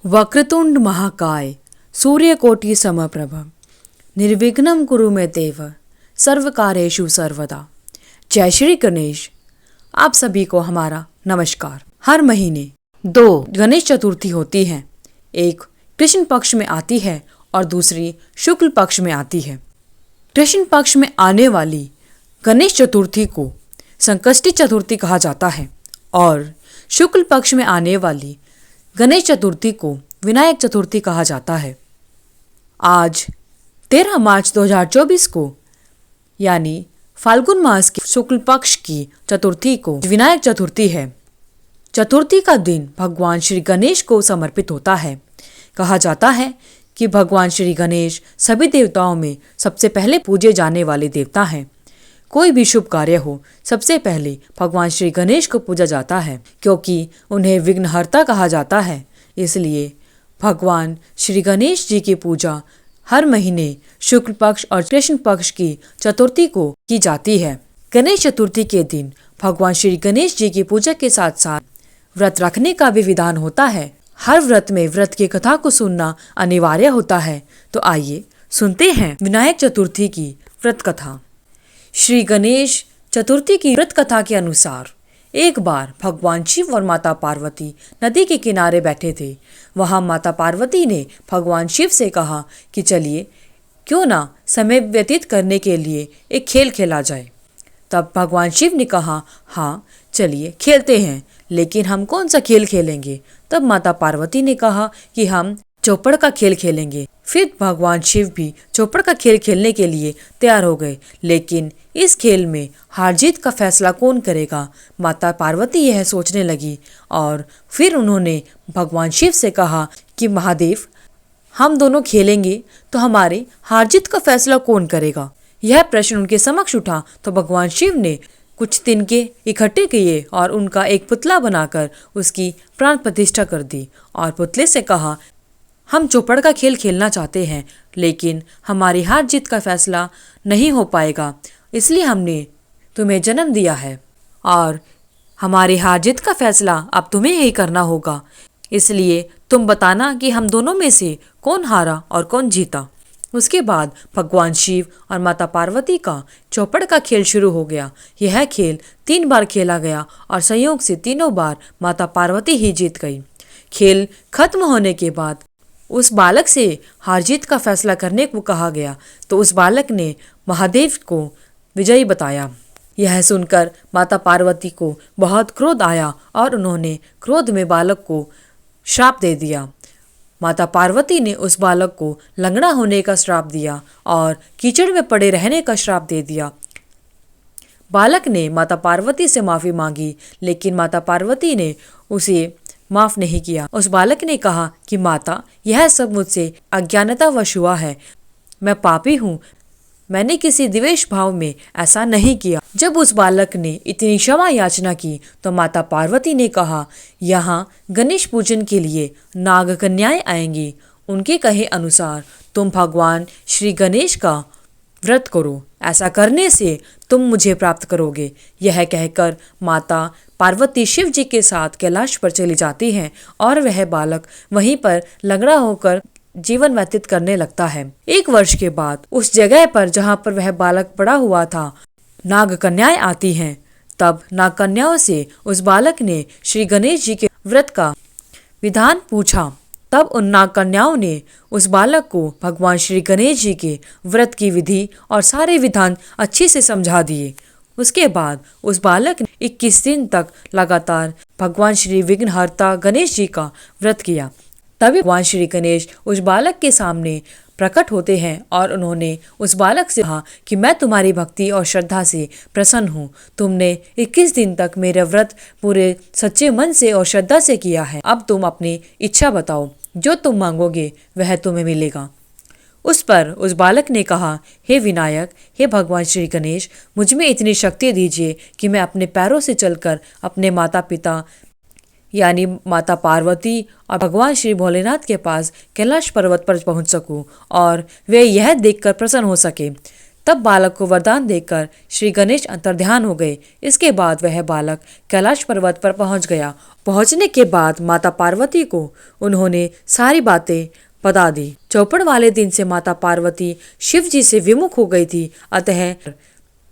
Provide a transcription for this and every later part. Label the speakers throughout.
Speaker 1: वक्रतुंड महाकाय सूर्यकोटि समप्रभ निर्विघ्नं कुरु मे देव सर्वकार्येषु सर्वदा। जय श्री गणेश। आप सभी को हमारा नमस्कार। हर महीने 2 गणेश चतुर्थी होती हैं। एक कृष्ण पक्ष में आती है और दूसरी शुक्ल पक्ष में आती है। कृष्ण पक्ष में आने वाली गणेश चतुर्थी को संकष्टी चतुर्थी कहा जाता है और शुक्ल पक्ष में आने वाली गणेश चतुर्थी को विनायक चतुर्थी कहा जाता है। आज 13 मार्च 2024 को यानी फाल्गुन मास की शुक्ल पक्ष की चतुर्थी को विनायक चतुर्थी है। चतुर्थी का दिन भगवान श्री गणेश को समर्पित होता है। कहा जाता है कि भगवान श्री गणेश सभी देवताओं में सबसे पहले पूजे जाने वाले देवता हैं। कोई भी शुभ कार्य हो सबसे पहले भगवान श्री गणेश को पूजा जाता है, क्योंकि उन्हें विघ्नहर्ता कहा जाता है। इसलिए भगवान श्री गणेश जी की पूजा हर महीने शुक्ल पक्ष और कृष्ण पक्ष की चतुर्थी को की जाती है। गणेश चतुर्थी के दिन भगवान श्री गणेश जी की पूजा के साथ साथ व्रत रखने का भी विधान होता है। हर व्रत में व्रत की कथा को सुनना अनिवार्य होता है। तो आइए सुनते हैं विनायक चतुर्थी की व्रत कथा। श्री गणेश चतुर्थी की व्रत कथा के अनुसार एक बार भगवान शिव और माता पार्वती नदी के किनारे बैठे थे। वहां माता पार्वती ने भगवान शिव से कहा कि चलिए क्यों ना समय व्यतीत करने के लिए एक खेल खेला जाए। तब भगवान शिव ने कहा, हाँ चलिए खेलते हैं, लेकिन हम कौन सा खेल खेलेंगे। तब माता पार्वती ने कहा कि हम चौपड़ का खेल खेलेंगे। फिर भगवान शिव भी चौपड़ का खेल खेलने के लिए तैयार हो गए, लेकिन इस खेल में हार जीत का फैसला कौन करेगा। माता पार्वती यह सोचने लगी और फिर उन्होंने भगवान शिव से कहा कि महादेव, हम दोनों खेलेंगे तो हमारे हार जीत का फैसला कौन करेगा। यह प्रश्न उनके समक्ष उठा तो भगवान शिव ने कुछ तिनके इकट्ठे किए और उनका एक पुतला बनाकर उसकी प्राण प्रतिष्ठा कर दी और पुतले से कहा, हम चौपड़ का खेल खेलना चाहते हैं, लेकिन हमारी हार जीत का फैसला नहीं हो पाएगा, इसलिए हमने तुम्हें जन्म दिया है और हमारी हार जीत का फैसला अब तुम्हें ही करना होगा। इसलिए तुम बताना कि हम दोनों में से कौन हारा और कौन जीता। उसके बाद भगवान शिव और माता पार्वती का चौपड़ का खेल शुरू हो गया। यह खेल 3 बार खेला गया और संयोग से तीनों बार माता पार्वती ही जीत गई। खेल खत्म होने के बाद उस बालक से हार जीत का फैसला करने को कहा गया, तो उस बालक ने महादेव को विजयी बताया। यह सुनकर माता पार्वती को बहुत क्रोध आया और उन्होंने क्रोध में बालक को श्राप दे दिया। माता पार्वती ने उस बालक को लंगड़ा होने का श्राप दिया और कीचड़ में पड़े रहने का श्राप दे दिया। बालक ने माता पार्वती से माफी मांगी, लेकिन माता पार्वती ने उसे माफ नहीं किया। उस बालक ने कहा कि माता, यह सब मुझसे अज्ञानतावश हुआ है, मैं पापी हूँ, मैंने किसी द्वेष भाव में ऐसा नहीं किया। जब उस बालक ने इतनी क्षमा याचना की तो माता पार्वती ने कहा, यहाँ गणेश पूजन के लिए नाग कन्याएं आएंगी, उनके कहे अनुसार तुम भगवान श्री गणेश का व्रत करो, ऐसा करने से तुम मुझे प्राप्त करोगे। यह कहकर माता पार्वती शिव जी के साथ कैलाश पर चली जाती हैं और वह बालक वहीं पर लंगड़ा होकर जीवन व्यतीत करने लगता है। 1 वर्ष के बाद उस जगह पर जहाँ पर वह बालक पड़ा हुआ था, नाग कन्याएं आती हैं। तब नाग कन्याओं से उस बालक ने श्री गणेश जी के व्रत का विधान पूछा। तब उन नाग कन्याओं ने उस बालक को भगवान श्री गणेश जी के व्रत की विधि और सारे विधान अच्छे से समझा दिए। उसके बाद उस बालक ने 21 दिन तक लगातार भगवान श्री विघ्नहर्ता गणेश जी का व्रत किया। तभी भगवान श्री गणेश उस बालक के सामने प्रकट होते हैं और उन्होंने उस बालक से कहा कि मैं तुम्हारी भक्ति और श्रद्धा से प्रसन्न हूँ। तुमने 21 दिन तक मेरा व्रत पूरे सच्चे मन से और श्रद्धा से किया है। अब तुम अपनी इच्छा बताओ, जो तुम मांगोगे वह तुम्हें मिलेगा। उस पर उस बालक ने कहा, हे विनायक, हे भगवान श्री गणेश, मुझ में इतनी शक्ति दीजिए कि मैं अपने पैरों से चलकर अपने माता पिता यानी माता पार्वती और भगवान श्री भोलेनाथ के पास कैलाश पर्वत पर पहुंच सकूं और वे यह देखकर प्रसन्न हो सके तब बालक को वरदान देकर श्री गणेश अंतर्ध्यान हो गए। इसके बाद वह बालक कैलाश पर्वत पर पहुंच गया। पहुंचने के बाद माता पार्वती को उन्होंने सारी बातें बता दी। चौपड़ वाले दिन से माता पार्वती शिव जी से विमुख हो गई थी। अतः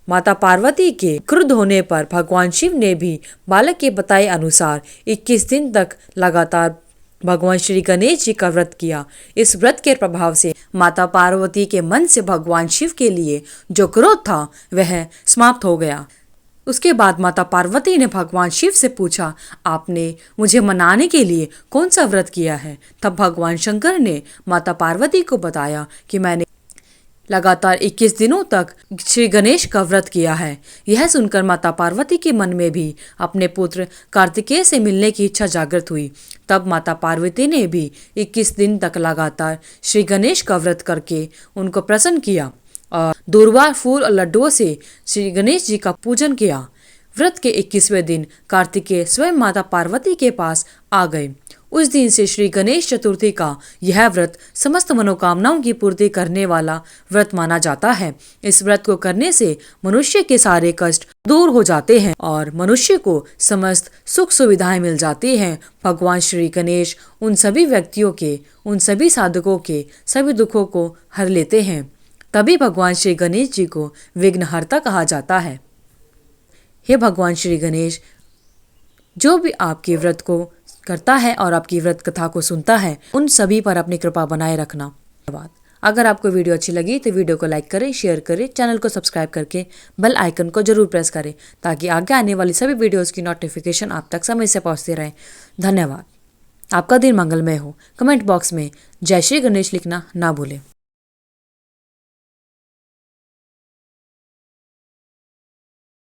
Speaker 1: माता पार्वती के क्रुद्ध होने पर भगवान शिव ने भी बालक के बताए अनुसार 21 दिन तक लगातार भगवान श्री गणेश जी का व्रत किया। इस व्रत के प्रभाव से माता पार्वती के मन से भगवान शिव के लिए जो क्रोध था वह समाप्त हो गया। उसके बाद माता पार्वती ने भगवान शिव से पूछा, आपने मुझे मनाने के लिए कौन सा व्रत किया है? तब भगवान शंकर ने माता पार्वती को बताया कि मैंने लगातार 21 दिनों तक श्री गणेश का व्रत किया है। यह सुनकर माता पार्वती के मन में भी अपने पुत्र कार्तिकेय से मिलने की इच्छा जागृत हुई। तब माता पार्वती ने भी 21 दिन तक लगातार श्री गणेश का व्रत करके उनको प्रसन्न किया और दूर्वा फूल और लड्डुओं से श्री गणेश जी का पूजन किया। व्रत के 21वें दिन कार्तिकेय स्वयं माता पार्वती के पास आ गए। उस दिन से श्री गणेश चतुर्थी का यह व्रत समस्त मनोकामनाओं की पूर्ति करने वाला व्रत माना जाता है। इस व्रत को करने से मनुष्य के सारे कष्ट दूर हो जाते हैं और मनुष्य को समस्त सुख सुविधाएं मिल जाती हैं। भगवान श्री गणेश उन सभी व्यक्तियों के, उन सभी साधकों के सभी दुखों को हर लेते हैं। तभी भगवान श्री गणेश जी को विघ्नहर्ता कहा जाता है। हे भगवान श्री गणेश, जो भी आपके व्रत को करता है और आपकी व्रत कथा को सुनता है, उन सभी पर अपनी कृपा बनाए रखना। धन्यवाद। अगर आपको वीडियो अच्छी लगी तो वीडियो को लाइक करें, शेयर करें, चैनल को सब्सक्राइब करके बेल आइकन को जरूर प्रेस करें ताकि आगे आने वाली सभी वीडियोस की नोटिफिकेशन आप तक समय से पहुंचती रहे। धन्यवाद। आपका दिन मंगलमय हो। कमेंट बॉक्स में जय श्री गणेश लिखना ना भूलें।